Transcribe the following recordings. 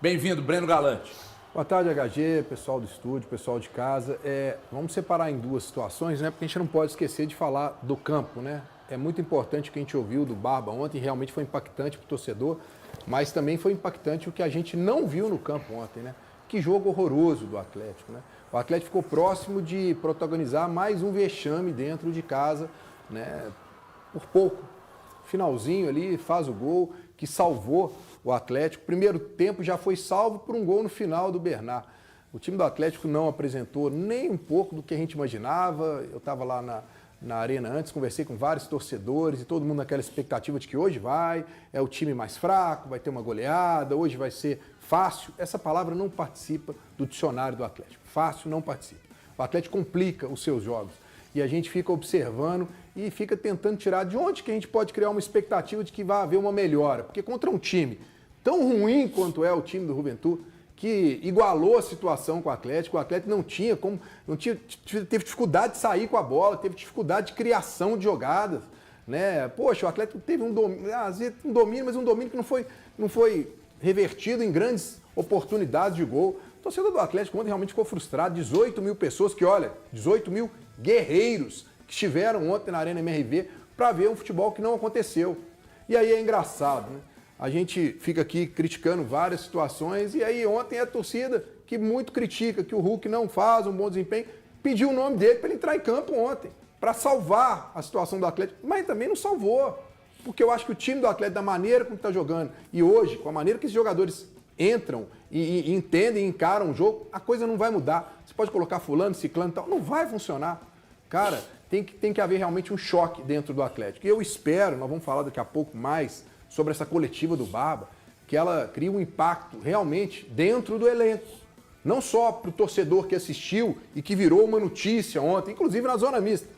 Bem-vindo, Breno Galante. Boa tarde, HG, pessoal do estúdio, pessoal de casa. Vamos separar em duas situações, né? Porque a gente não pode esquecer de falar do campo, né? É muito importante o que a gente ouviu do Barba ontem, realmente foi impactante para o torcedor, mas também foi impactante o que a gente não viu no campo ontem, né? Que jogo horroroso do Atlético, né? O Atlético ficou próximo de protagonizar mais um vexame dentro de casa, né? Por pouco. Finalzinho ali, faz o gol que salvou o Atlético. Primeiro tempo já foi salvo por um gol no final do Bernard. O time do Atlético não apresentou nem um pouco do que a gente imaginava. Eu estava lá na arena antes, conversei com vários torcedores e todo mundo naquela expectativa de que hoje é o time mais fraco, vai ter uma goleada, hoje vai ser fácil. Essa palavra não participa do dicionário do Atlético. Fácil não participa. O Atlético complica os seus jogos. E a gente fica observando e fica tentando tirar de onde que a gente pode criar uma expectativa de que vai haver uma melhora. Porque contra um time tão ruim quanto é o time do Juventude, que igualou a situação com o Atlético não tinha como, teve dificuldade de sair com a bola, teve dificuldade de criação de jogadas, né? Poxa, o Atlético teve um domínio, mas um domínio que não foi revertido em grandes oportunidades de gol. O torcedor do Atlético ontem realmente ficou frustrado, 18 mil pessoas que, olha, 18 mil guerreiros que estiveram ontem na Arena MRV para ver um futebol que não aconteceu. E aí é engraçado, né? A gente fica aqui criticando várias situações e aí ontem a torcida, que muito critica que o Hulk não faz um bom desempenho, pediu o nome dele para ele entrar em campo ontem, para salvar a situação do Atlético, mas também não salvou, porque eu acho que o time do Atlético, da maneira como está jogando, e hoje, com a maneira que esses jogadores entram e entendem e encaram o jogo, a coisa não vai mudar. Você pode colocar fulano, ciclano e tal, não vai funcionar. Cara, tem que haver realmente um choque dentro do Atlético. E eu espero, nós vamos falar daqui a pouco mais sobre essa coletiva do Barba, que ela cria um impacto realmente dentro do elenco. Não só para o torcedor que assistiu e que virou uma notícia ontem, inclusive na Zona Mista.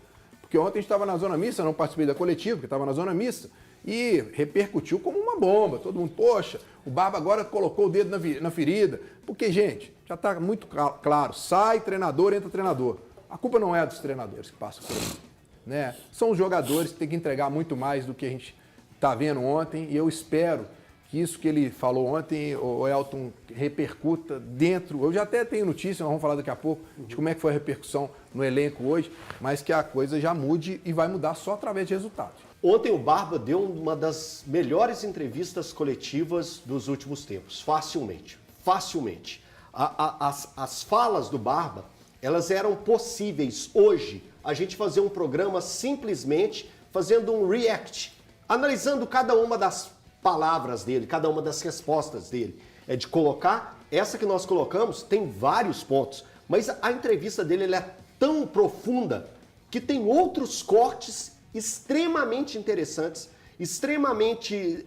Porque ontem a gente estava na Zona Mista, não participei da coletiva, porque estava na Zona Mista, e repercutiu como uma bomba. Todo mundo, poxa, o Barba agora colocou o dedo na ferida. Porque, gente, já está muito claro, sai treinador, entra treinador. A culpa não é dos treinadores que passam por aí, né? São os jogadores que têm que entregar muito mais do que a gente está vendo ontem, e eu espero que isso que ele falou ontem, o Elton, repercuta dentro. Eu já até tenho notícia, nós vamos falar daqui a pouco, de como é que foi a repercussão no elenco hoje, mas que a coisa já mude e vai mudar só através de resultados. Ontem o Barba deu uma das melhores entrevistas coletivas dos últimos tempos, facilmente. As falas do Barba, elas eram possíveis hoje, a gente fazer um programa simplesmente fazendo um react, analisando cada uma das palavras dele, cada uma das respostas dele. É de colocar, essa que nós colocamos tem vários pontos, mas a entrevista dele ela é tão profunda que tem outros cortes extremamente interessantes, extremamente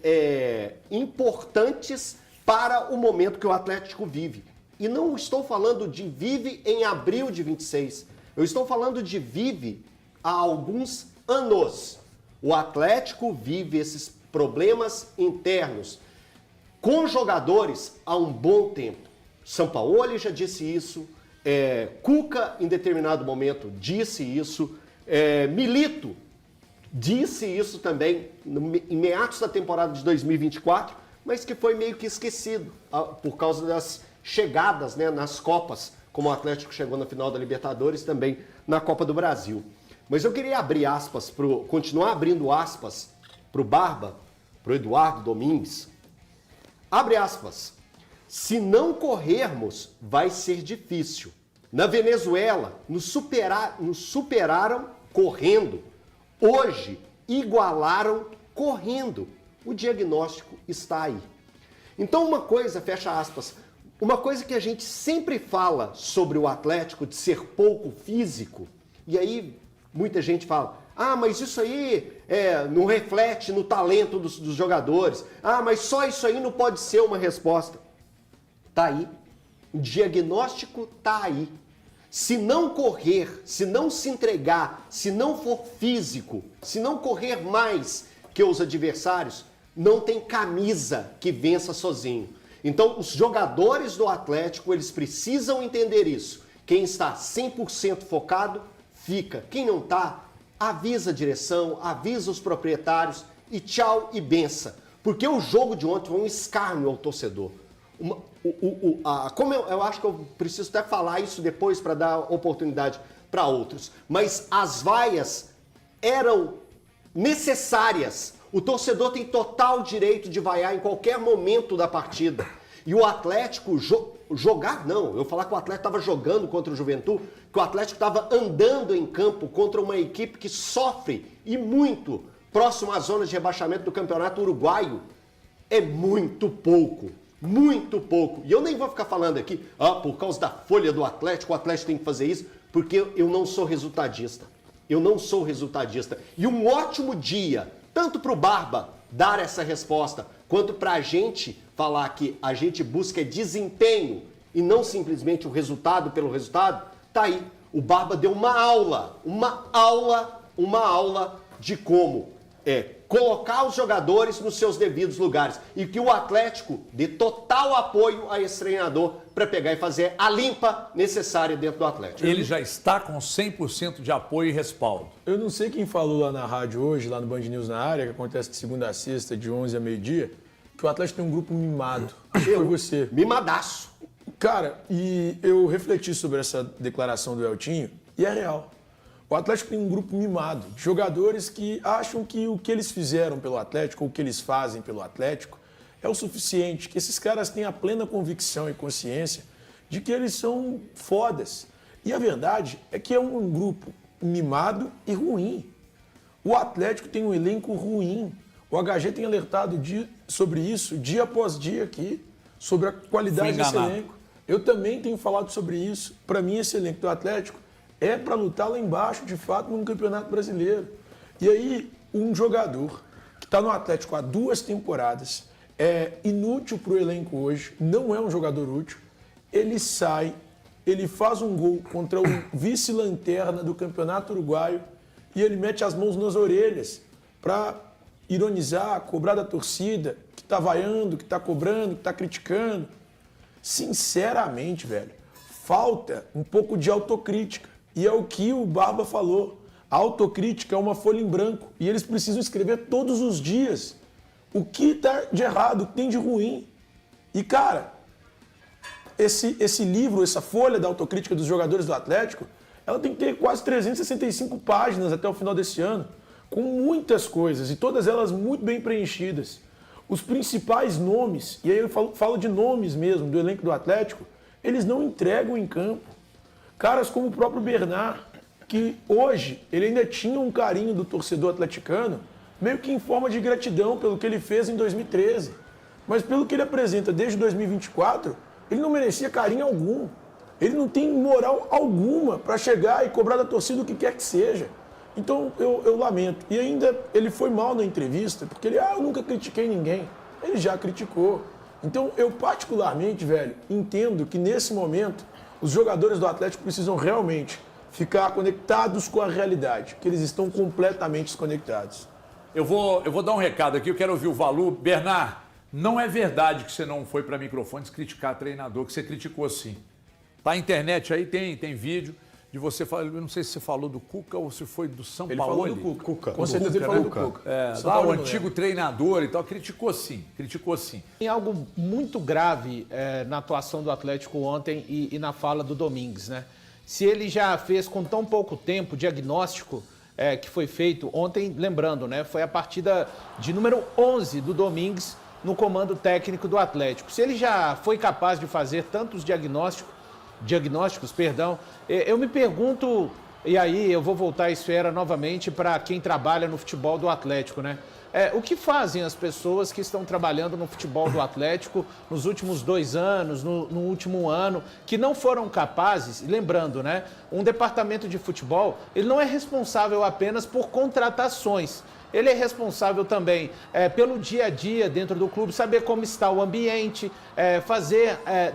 importantes para o momento que o Atlético vive. E não estou falando de vive em abril de 26, eu estou falando de vive há alguns anos. O Atlético vive esses problemas internos com jogadores há um bom tempo. Sampaoli já disse isso, Cuca em determinado momento disse isso, Milito disse isso também em meados da temporada de 2024, mas que foi meio que esquecido por causa das chegadas, né, nas Copas, como o Atlético chegou na final da Libertadores, também na Copa do Brasil. Mas eu queria abrir aspas, continuar abrindo aspas para o Barba, para o Eduardo Domingues. Abre aspas. Se não corrermos, vai ser difícil. Na Venezuela, nos superaram correndo. Hoje, igualaram correndo. O diagnóstico está aí. Então uma coisa, fecha aspas, uma coisa que a gente sempre fala sobre o Atlético de ser pouco físico, e aí muita gente fala, mas isso aí não reflete no talento dos jogadores. Mas só isso aí não pode ser uma resposta. Tá aí. O diagnóstico tá aí. Se não correr, se não se entregar, se não for físico, se não correr mais que os adversários, não tem camisa que vença sozinho. Então, os jogadores do Atlético, eles precisam entender isso. Quem está 100% focado, fica. Quem não está, avisa a direção, avisa os proprietários e tchau e benção. Porque o jogo de ontem foi um escárnio ao torcedor. Como eu acho que eu preciso até falar isso depois para dar oportunidade para outros, mas as vaias eram necessárias. O torcedor tem total direito de vaiar em qualquer momento da partida. E o Atlético jogar, não, eu falar que o Atlético estava jogando contra o Juventude, que o Atlético estava andando em campo contra uma equipe que sofre e muito próximo à zona de rebaixamento do Campeonato Uruguaio, é muito pouco. Muito pouco. E eu nem vou ficar falando aqui, por causa da folha do Atlético, o Atlético tem que fazer isso, porque eu não sou resultadista. Eu não sou resultadista. E um ótimo dia, tanto para o Barba dar essa resposta, quanto para a gente falar que a gente busca desempenho e não simplesmente o resultado pelo resultado, tá aí. O Barba deu uma aula de como colocar os jogadores nos seus devidos lugares e que o Atlético dê total apoio a esse treinador para pegar e fazer a limpa necessária dentro do Atlético. Ele já está com 100% de apoio e respaldo. Eu não sei quem falou lá na rádio hoje, lá no Band News na área, que acontece de segunda a sexta, de 11 a meio-dia, que o Atlético tem um grupo mimado. Foi você. Mimadaço. Cara, e eu refleti sobre essa declaração do Eltinho e é real. O Atlético tem um grupo mimado de jogadores que acham que o que eles fizeram pelo Atlético, ou o que eles fazem pelo Atlético, é o suficiente, que esses caras têm a plena convicção e consciência de que eles são fodas. E a verdade é que é um grupo mimado e ruim. O Atlético tem um elenco ruim. O HG tem alertado sobre isso dia após dia aqui, sobre a qualidade desse elenco. Eu também tenho falado sobre isso. Para mim, esse elenco do Atlético é para lutar lá embaixo, de fato, num campeonato brasileiro. E aí, um jogador que está no Atlético há 2 temporadas, é inútil para o elenco hoje, não é um jogador útil, ele sai, ele faz um gol contra o vice-lanterna do Campeonato Uruguaio e ele mete as mãos nas orelhas para ironizar, cobrar da torcida, que está vaiando, que está cobrando, que está criticando. Sinceramente, velho, falta um pouco de autocrítica. E é o que o Barba falou. A autocrítica é uma folha em branco. E eles precisam escrever todos os dias o que está de errado, o que tem de ruim. E, cara, esse livro, essa folha da autocrítica dos jogadores do Atlético, ela tem que ter quase 365 páginas até o final desse ano, com muitas coisas, e todas elas muito bem preenchidas. Os principais nomes, e aí eu falo de nomes mesmo, do elenco do Atlético, eles não entregam em campo. Caras como o próprio Bernard, que hoje ele ainda tinha um carinho do torcedor atleticano, meio que em forma de gratidão pelo que ele fez em 2013. Mas pelo que ele apresenta desde 2024, ele não merecia carinho algum. Ele não tem moral alguma para chegar e cobrar da torcida o que quer que seja. Então eu lamento. E ainda ele foi mal na entrevista, porque ele, eu nunca critiquei ninguém. Ele já criticou. Então eu particularmente, velho, entendo que nesse momento os jogadores do Atlético precisam realmente ficar conectados com a realidade, que eles estão completamente desconectados. Eu vou dar um recado aqui, eu quero ouvir o Valu. Bernard, não é verdade que você não foi para microfones criticar treinador, que você criticou sim. Tá na internet aí, tem vídeo de você falar, eu não sei se você falou do Cuca ou se foi do São Paulo. Ele falou do Cuca. Com certeza ele falou do Cuca. Lá o antigo treinador e tal, criticou sim. Tem algo muito grave na atuação do Atlético ontem e na fala do Domingues, né? Se ele já fez com tão pouco tempo o diagnóstico que foi feito ontem, lembrando, né? Foi a partida de número 11 do Domingues no comando técnico do Atlético. Se ele já foi capaz de fazer tantos diagnósticos, eu me pergunto, e aí eu vou voltar a esfera novamente para quem trabalha no futebol do Atlético, né? O que fazem as pessoas que estão trabalhando no futebol do Atlético nos últimos 2 anos, no último ano, que não foram capazes, lembrando, né? Um departamento de futebol, ele não é responsável apenas por contratações. Ele é responsável também pelo dia a dia dentro do clube, saber como está o ambiente,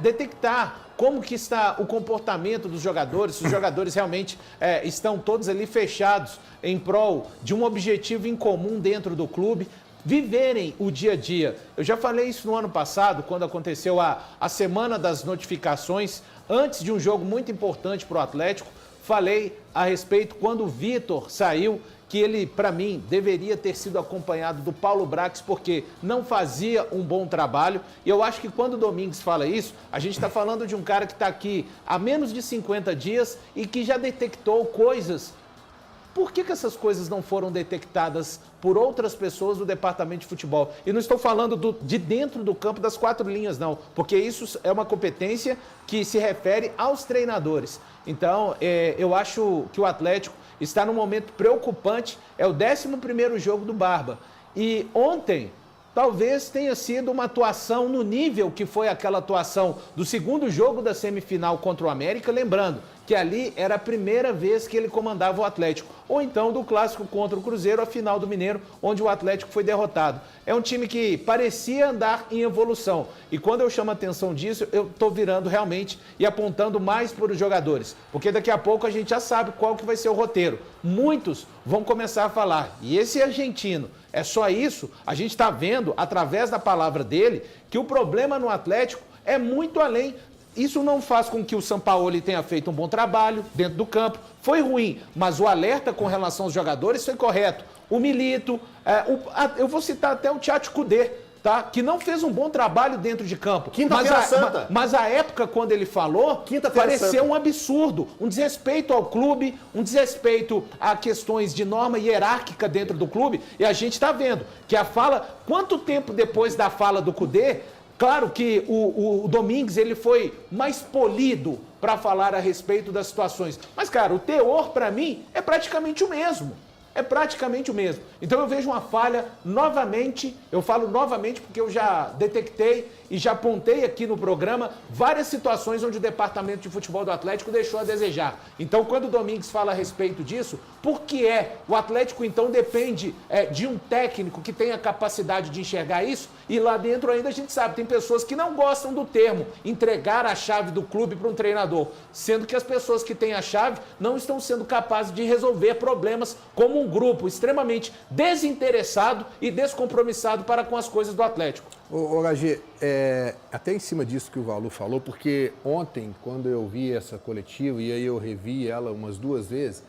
detectar como que está o comportamento dos jogadores, se os jogadores realmente estão todos ali fechados em prol de um objetivo em comum dentro do clube, viverem o dia a dia. Eu já falei isso no ano passado, quando aconteceu a semana das notificações, antes de um jogo muito importante para o Atlético, falei a respeito quando o Vitor saiu, que ele, para mim, deveria ter sido acompanhado do Paulo Brax, porque não fazia um bom trabalho. E eu acho que quando o Domingues fala isso, a gente está falando de um cara que está aqui há menos de 50 dias e que já detectou coisas. Por que essas coisas não foram detectadas por outras pessoas do departamento de futebol? E não estou falando de dentro do campo das 4 linhas, não, porque isso é uma competência que se refere aos treinadores. Então, eu acho que o Atlético está num momento preocupante, é o 11º jogo do Barba. E ontem, talvez tenha sido uma atuação no nível que foi aquela atuação do segundo jogo da semifinal contra o América, lembrando que ali era a primeira vez que ele comandava o Atlético, ou então do clássico contra o Cruzeiro, a final do Mineiro, onde o Atlético foi derrotado. É um time que parecia andar em evolução, e quando eu chamo a atenção disso, eu estou virando realmente e apontando mais para os jogadores, porque daqui a pouco a gente já sabe qual que vai ser o roteiro. Muitos vão começar a falar, e esse argentino, é só isso? A gente está vendo, através da palavra dele, que o problema no Atlético é muito além. Isso não faz com que o Sampaoli tenha feito um bom trabalho dentro do campo. Foi ruim, mas o alerta com relação aos jogadores foi correto. O Milito, eu vou citar até o Tchatcho Kudê, tá? Que não fez um bom trabalho dentro de campo. Quinta-feira Santa. Mas a época, quando ele falou, pareceu um absurdo, um desrespeito ao clube, um desrespeito a questões de norma hierárquica dentro do clube. E a gente está vendo que a fala, quanto tempo depois da fala do Kudê, claro que o Domingues ele foi mais polido para falar a respeito das situações. Mas, cara, o teor, para mim, é praticamente o mesmo. É praticamente o mesmo. Então eu vejo uma falha novamente, eu falo novamente porque eu já detectei e já apontei aqui no programa várias situações onde o departamento de futebol do Atlético deixou a desejar. Então quando o Domingues fala a respeito disso, por que o Atlético então depende de um técnico que tenha capacidade de enxergar isso? E lá dentro ainda a gente sabe, tem pessoas que não gostam do termo entregar a chave do clube para um treinador, sendo que as pessoas que têm a chave não estão sendo capazes de resolver problemas como um grupo extremamente desinteressado e descompromissado para com as coisas do Atlético. Ô HG, até em cima disso que o Valu falou, porque ontem, quando eu vi essa coletiva e aí eu revi ela umas 2 vezes,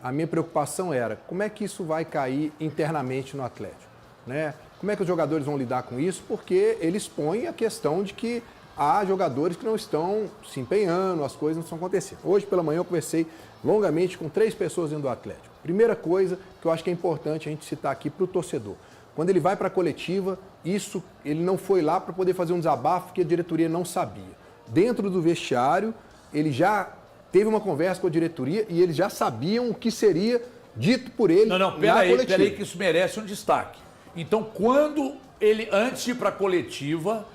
a minha preocupação era como é que isso vai cair internamente no Atlético, né? Como é que os jogadores vão lidar com isso? Porque eles põem a questão de que há jogadores que não estão se empenhando, as coisas não estão acontecendo. Hoje pela manhã eu conversei longamente com 3 pessoas dentro do Atlético. Primeira coisa que eu acho que é importante a gente citar aqui para o torcedor. Quando ele vai para a coletiva, ele não foi lá para poder fazer um desabafo que a diretoria não sabia. Dentro do vestiário, ele já teve uma conversa com a diretoria e eles já sabiam o que seria dito por ele na coletiva. Peraí que isso merece um destaque. Então, quando ele, antes de ir para a coletiva,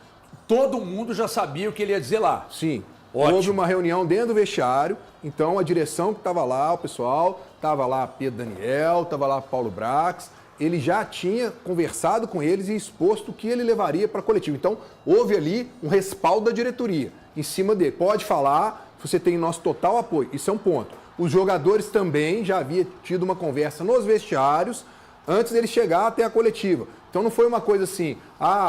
todo mundo já sabia o que ele ia dizer lá. Sim. Ótimo. Houve uma reunião dentro do vestiário, então a direção que estava lá, o pessoal, estava lá Pedro Daniel, estava lá Paulo Brax, ele já tinha conversado com eles e exposto o que ele levaria para a coletiva. Então, houve ali um respaldo da diretoria em cima dele. Pode falar, você tem nosso total apoio. Isso é um ponto. Os jogadores também já haviam tido uma conversa nos vestiários antes dele chegar até a coletiva. Então não foi uma coisa assim,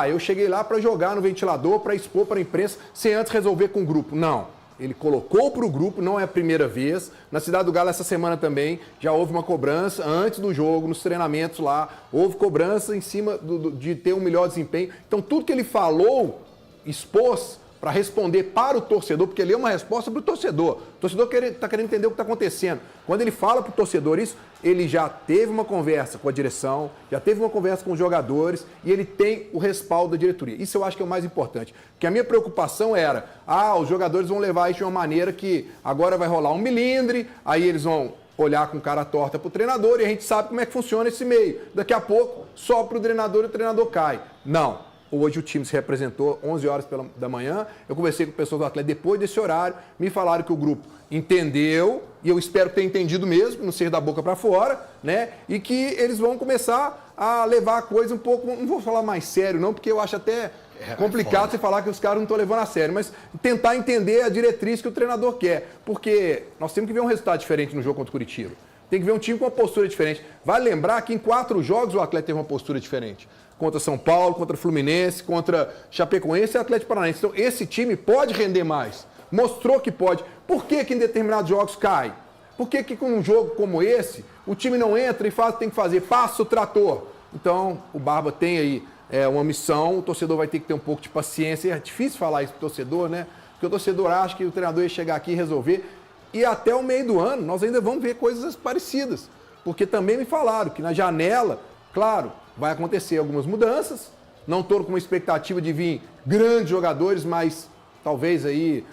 eu cheguei lá para jogar no ventilador, para expor para a imprensa, sem antes resolver com o grupo. Não. Ele colocou para o grupo, não é a primeira vez. Na Cidade do Galo, essa semana também, já houve uma cobrança antes do jogo, nos treinamentos lá. Houve cobrança em cima de ter um melhor desempenho. Então, tudo que ele falou, expôs para responder para o torcedor, porque ele é uma resposta para o torcedor. O torcedor está querendo entender o que está acontecendo. Quando ele fala para o torcedor isso, ele já teve uma conversa com a direção, já teve uma conversa com os jogadores e ele tem o respaldo da diretoria. Isso eu acho que é o mais importante. Porque a minha preocupação era, os jogadores vão levar isso de uma maneira que agora vai rolar um milindre, aí eles vão olhar com cara torta para o treinador e a gente sabe como é que funciona esse meio. Daqui a pouco, só para o treinador cai. Não. Hoje o time se representou 11 horas da manhã. Eu conversei com pessoas do Atlético depois desse horário. Me falaram que o grupo entendeu, e eu espero ter entendido mesmo, não ser da boca para fora, né? E que eles vão começar a levar a coisa um pouco, não vou falar mais sério não, porque eu acho até complicado você falar que os caras não estão levando a sério, mas tentar entender a diretriz que o treinador quer. Porque nós temos que ver um resultado diferente no jogo contra o Curitiba. Tem que ver um time com uma postura diferente. Vale lembrar que em 4 jogos o Atlético teve uma postura diferente. Contra São Paulo, contra Fluminense, contra Chapecoense e Atlético Paranaense. Então, esse time pode render mais. Mostrou que pode. Por que em determinados jogos cai? Por que com um jogo como esse, o time não entra e faz, tem que fazer, passa o trator. Então, o Barba tem aí uma missão, o torcedor vai ter que ter um pouco de paciência. É difícil falar isso pro torcedor, né? Porque o torcedor acha que o treinador ia chegar aqui e resolver. E até o meio do ano, nós ainda vamos ver coisas parecidas. Porque também me falaram que na janela, claro, vai acontecer algumas mudanças. Não estou com uma expectativa de vir grandes jogadores, mas talvez aí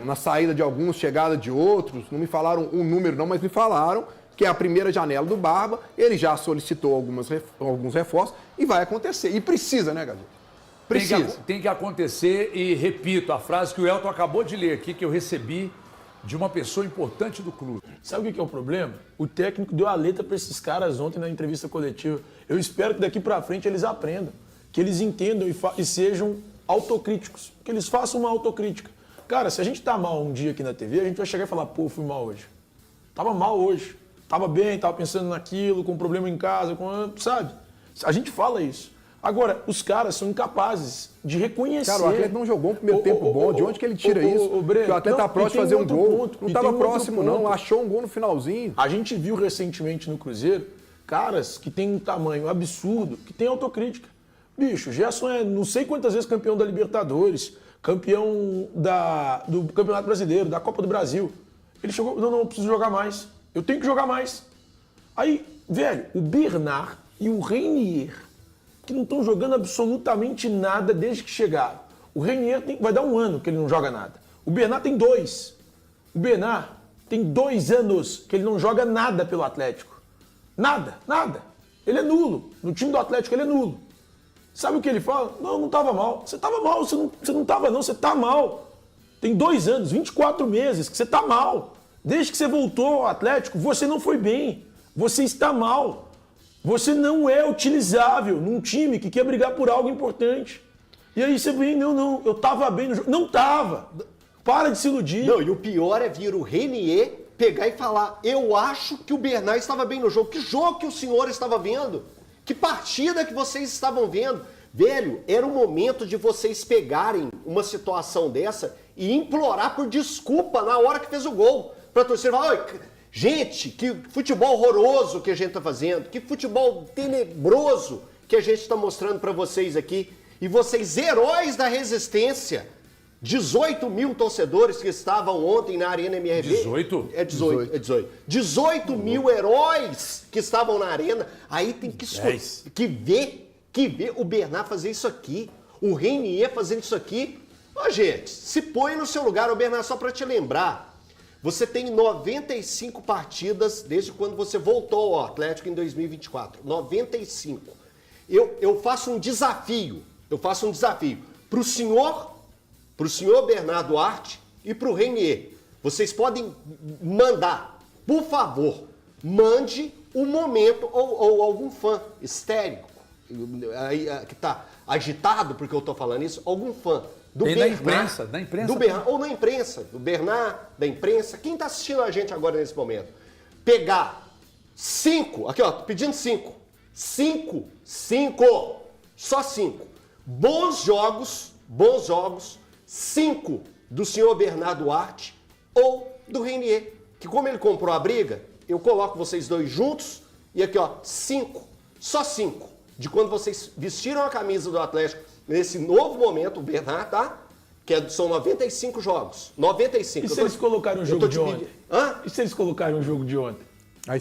na saída de alguns, chegada de outros. Não me falaram um número não, mas me falaram que é a primeira janela do Barba. Ele já solicitou alguns reforços e vai acontecer. E precisa, né, Gabriel? Precisa. Tem que acontecer e repito a frase que o Elton acabou de ler aqui, que eu recebi de uma pessoa importante do clube. Sabe o que é o problema? O técnico deu a letra para esses caras ontem na entrevista coletiva. Eu espero que daqui para frente eles aprendam, que eles entendam e sejam autocríticos, que eles façam uma autocrítica. Cara, se a gente tá mal um dia aqui na TV, a gente vai chegar e falar, pô, fui mal hoje. Tava mal hoje. Tava bem, tava pensando naquilo, com problema em casa, sabe? A gente fala isso. Agora, os caras são incapazes de reconhecer... Cara, o atleta não jogou um primeiro tempo bom. De onde que ele tira isso? Breno, que o atleta tá próximo de fazer um gol. Não estava próximo, não. Ponto. Achou um gol no finalzinho. A gente viu recentemente no Cruzeiro caras que têm um tamanho absurdo, que têm autocrítica. Bicho, o Gerson é não sei quantas vezes campeão da Libertadores, campeão do Campeonato Brasileiro, da Copa do Brasil. Ele chegou, não, eu preciso jogar mais. Eu tenho que jogar mais. Aí, velho, o Bernard e o Reinier, que não estão jogando absolutamente nada desde que chegaram. O Reinier vai dar 1 ano que ele não joga nada. O Bernard tem 2. O Bernard tem 2 anos que ele não joga nada pelo Atlético. Nada. Ele é nulo. No time do Atlético ele é nulo. Sabe o que ele fala? Não estava mal. Você estava mal, você não estava não, você está mal. Tem 2 anos, 24 meses que você está mal. Desde que você voltou ao Atlético, você não foi bem. Você está mal. Você não é utilizável num time que quer brigar por algo importante. E aí você vem, não, eu tava bem no jogo. Não tava. Para de se iludir. Não, e o pior é vir o Reinier pegar e falar, eu acho que o Bernard estava bem no jogo. Que jogo que o senhor estava vendo? Que partida que vocês estavam vendo? Velho, era o momento de vocês pegarem uma situação dessa e implorar por desculpa na hora que fez o gol. Pra torcida falar, gente, que futebol horroroso que a gente tá fazendo, que futebol tenebroso que a gente tá mostrando pra vocês aqui. E vocês, heróis da resistência, 18 mil torcedores que estavam ontem na Arena MRV. 18? É 18. 18 mil heróis que estavam na Arena. Aí tem que ver o Bernard fazer isso aqui. O Reinier fazendo isso aqui. Ó, gente, se põe no seu lugar, o Bernard, só pra te lembrar. Você tem 95 partidas desde quando você voltou ao Atlético em 2024. 95. Eu faço um desafio. Para o senhor Bernardo Duarte e para o Reinier. Vocês podem mandar, por favor, mande um momento ou algum fã histérico, que está agitado porque eu estou falando isso, algum fã. Do Bernard, da imprensa. Do Bernard, ou na imprensa, do Bernard, da imprensa. Quem está assistindo a gente agora nesse momento? Pegar 5, aqui ó, tô pedindo 5. 5, só 5. Bons jogos, 5 do senhor Bernardo Duarte ou do Reinier. Que como ele comprou a briga, eu coloco vocês dois juntos e aqui ó, 5, só 5. De quando vocês vestiram a camisa do Atlético nesse novo momento, o Bernard, tá? São 95 jogos. 95. E se eles colocarem um jogo de ontem? Hã? E se eles colocarem um jogo de ontem?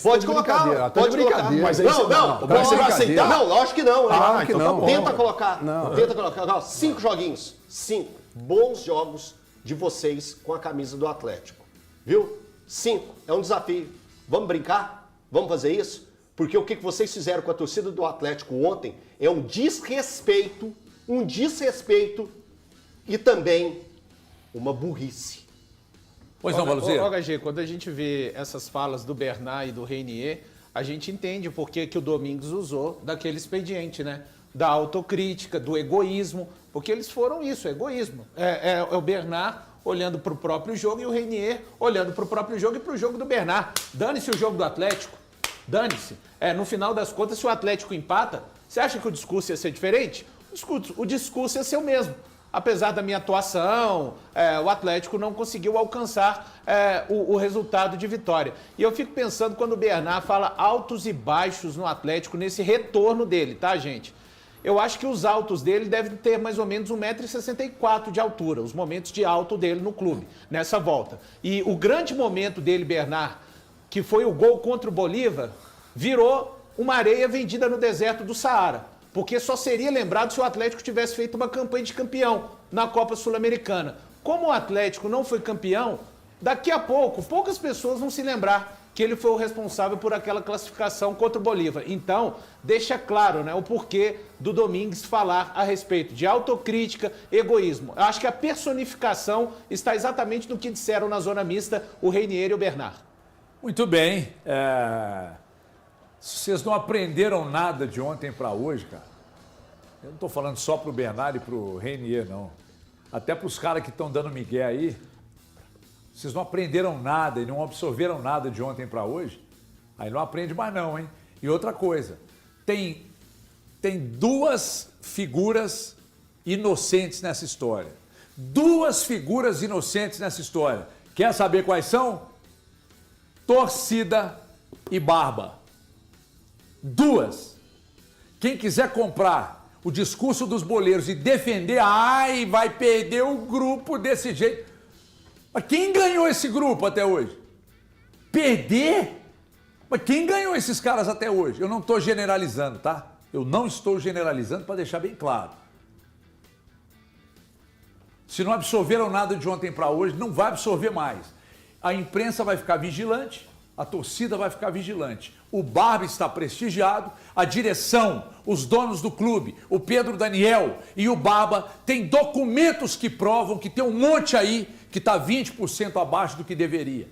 Pode colocar, pode colocar. Mas aí não, você vai aceitar? Não, lógico que não. Claro que não. Tenta colocar. Não. Tenta colocar. 5 joguinhos. 5 bons jogos de vocês com a camisa do Atlético. Viu? 5. É um desafio. Vamos brincar? Vamos fazer isso? Porque o que vocês fizeram com a torcida do Atlético ontem é um desrespeito e também uma burrice. Pois não, Valuzeiro? HG, quando a gente vê essas falas do Bernard e do Reinier, a gente entende por que o Domingos usou daquele expediente, né? Da autocrítica, do egoísmo, porque eles foram isso, egoísmo. É o Bernard olhando para o próprio jogo e o Reinier olhando para o próprio jogo e para o jogo do Bernard. Dane-se o jogo do Atlético, dane-se. No final das contas, se o Atlético empata, você acha que o discurso ia ser diferente? O discurso ia ser o mesmo. apesar da minha atuação, o Atlético não conseguiu alcançar o resultado de vitória. E eu fico pensando quando o Bernard fala altos e baixos no Atlético, nesse retorno dele, tá, gente? Eu acho que os altos dele devem ter mais ou menos 1,64 m de altura, os momentos de alto dele no clube, nessa volta. E o grande momento dele, Bernard, que foi o gol contra o Bolívar, virou uma areia vendida no deserto do Saara. Porque só seria lembrado se o Atlético tivesse feito uma campanha de campeão na Copa Sul-Americana. Como o Atlético não foi campeão, daqui a pouco, poucas pessoas vão se lembrar que ele foi o responsável por aquela classificação contra o Bolívar. Então, deixa claro, né, o porquê do Domingues falar a respeito de autocrítica, egoísmo. Eu acho que a personificação está exatamente no que disseram na zona mista o Reinier e o Bernard. Muito bem. Vocês não aprenderam nada de ontem para hoje, cara. Eu não estou falando só para o Bernard e para o Reinier, não. Até para os caras que estão dando migué aí. Vocês não aprenderam nada e não absorveram nada de ontem para hoje, aí não aprende mais não, hein? E outra coisa, tem duas figuras inocentes nessa história. Duas figuras inocentes nessa história. Quer saber quais são? Torcida e Barba. Duas. Quem quiser comprar o discurso dos boleiros e defender, ai, vai perder o grupo desse jeito. Mas quem ganhou esse grupo até hoje? Perder? Mas quem ganhou esses caras até hoje? Eu não estou generalizando, tá? Eu não estou generalizando para deixar bem claro. Se não absorveram nada de ontem para hoje, não vai absorver mais. A imprensa vai ficar vigilante, a torcida vai ficar vigilante. O Barba está prestigiado, a direção, os donos do clube, o Pedro Daniel e o Barba têm documentos que provam que tem um monte aí que está 20% abaixo do que deveria.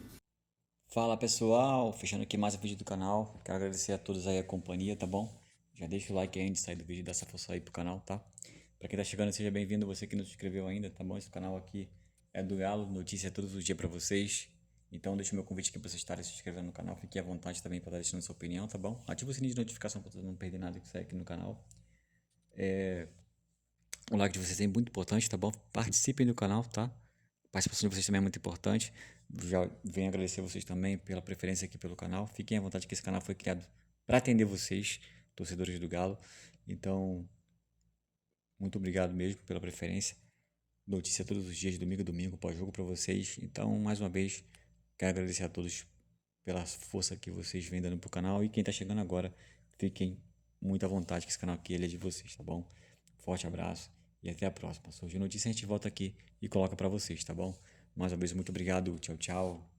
Fala pessoal, fechando aqui mais um vídeo do canal. Quero agradecer a todos aí a companhia, tá bom? Já deixa o like aí antes de sair do vídeo, dá essa força aí pro canal, tá? Pra quem tá chegando, seja bem-vindo, você que não se inscreveu ainda, tá bom? Esse canal aqui é do Galo, notícia todos os dias pra vocês. Então deixa o meu convite aqui pra vocês estarem se inscrevendo no canal. Fiquem à vontade também pra estar deixando sua opinião, tá bom? Ativa o sininho de notificação pra não perder nada que sai aqui no canal. O like de vocês é muito importante, tá bom? Participem do canal, tá? A participação de vocês também é muito importante. Já venho agradecer vocês também pela preferência aqui pelo canal. Fiquem à vontade que esse canal foi criado para atender vocês, torcedores do Galo. Então, muito obrigado mesmo pela preferência. Notícia todos os dias, domingo a domingo, pós-jogo para vocês. Então, mais uma vez, quero agradecer a todos pela força que vocês vêm dando pro canal. E quem tá chegando agora, fiquem muito à vontade que esse canal aqui ele é de vocês, tá bom? Forte abraço e até a próxima. Surgiu notícia, a gente volta aqui e coloca para vocês, tá bom? Mais uma vez, muito obrigado. Tchau, tchau.